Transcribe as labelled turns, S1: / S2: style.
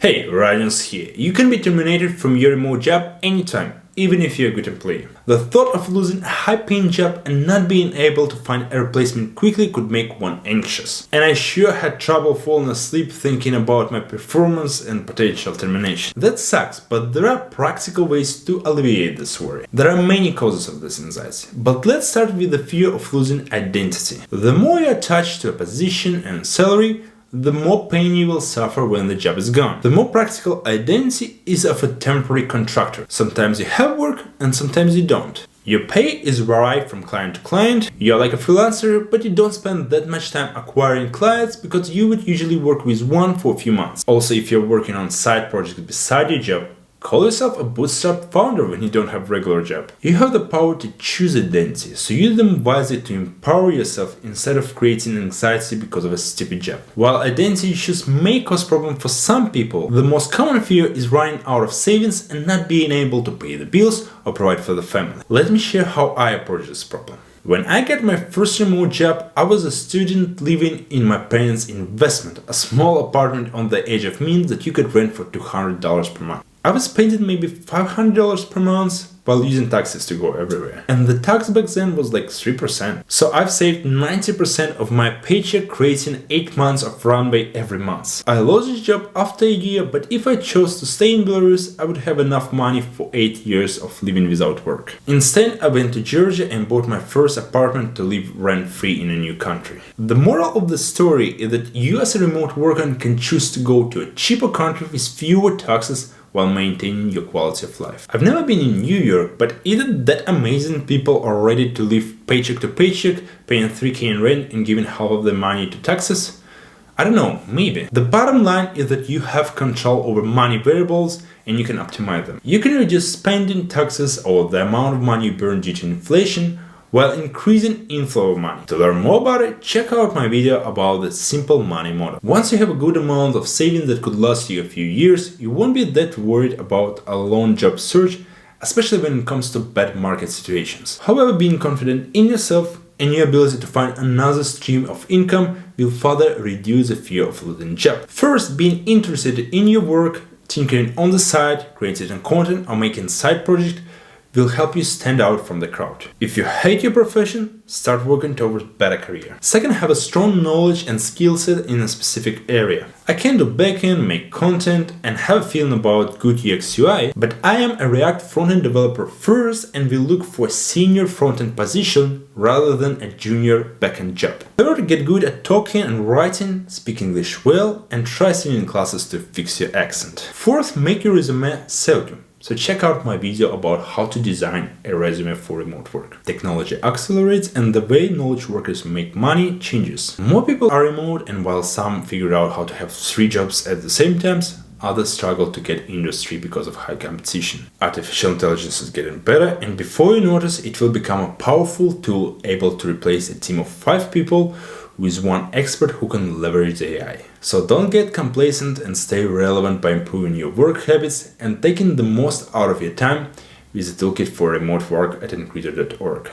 S1: Hey, Radiance here. You can be terminated from your remote job anytime, even if you're a good employee. The thought of losing a high-paying job and not being able to find a replacement quickly could make one anxious. And I sure had trouble falling asleep thinking about my performance and potential termination. That sucks, but there are practical ways to alleviate this worry. There are many causes of this anxiety, but let's start with the fear of losing identity. The more you're attached to a position and salary, the more pain you will suffer when the job is gone. The more practical identity is of a temporary contractor. Sometimes you have work and sometimes you don't. Your pay is varied from client to client. You're like a freelancer, but you don't spend that much time acquiring clients because you would usually work with one for a few months. Also, if you're working on side projects beside your job, call yourself a bootstrap founder when you don't have a regular job. You have the power to choose identity, so use them wisely to empower yourself instead of creating anxiety because of a stupid job. While identity issues may cause problems for some people, the most common fear is running out of savings and not being able to pay the bills or provide for the family. Let me share how I approach this problem. When I got my first remote job, I was a student living in my parents' investment, a small apartment on the edge of means that you could rent for $200 per month. I was spending maybe $500 per month while using taxis to go everywhere. And the tax back then was like 3%. So I've saved 90% of my paycheck, creating 8 months of runway every month. I lost this job after a year, but if I chose to stay in Belarus, I would have enough money for 8 years of living without work. Instead, I went to Georgia and bought my first apartment to live rent-free in a new country. The moral of the story is that you as a remote worker can choose to go to a cheaper country with fewer taxes while maintaining your quality of life. I've never been in New York, but either that amazing people are ready to live paycheck to paycheck, paying $3,000 in rent and giving half of the money to taxes. I don't know, maybe. The bottom line is that you have control over money variables and you can optimize them. You can reduce spending, taxes, or the amount of money you burn due to inflation, while increasing inflow of money. To learn more about it, check out my video about the simple money model. Once you have a good amount of savings that could last you a few years, you won't be that worried about a long job search, especially when it comes to bad market situations. However, being confident in yourself and your ability to find another stream of income will further reduce the fear of losing a job. First, being interested in your work, tinkering on the side, creating content, or making side projects will help you stand out from the crowd. If you hate your profession, start working towards a better career. Second, have a strong knowledge and skill set in a specific area. I can do backend, make content, and have a feeling about good UX UI, but I am a React frontend developer first and will look for a senior frontend position rather than a junior backend job. Third, get good at talking and writing, speak English well, and try singing classes to fix your accent. Fourth, make your resume sell you. So check out my video about how to design a resume for remote work. Technology accelerates and the way knowledge workers make money changes. More people are remote, and while some figure out how to have 3 jobs at the same time, others struggle to get industry because of high competition. Artificial intelligence is getting better, and before you notice, it will become a powerful tool able to replace a team of 5 people with one expert who can leverage AI. So don't get complacent and stay relevant by improving your work habits and taking the most out of your time with the toolkit for remote work at increaser.org.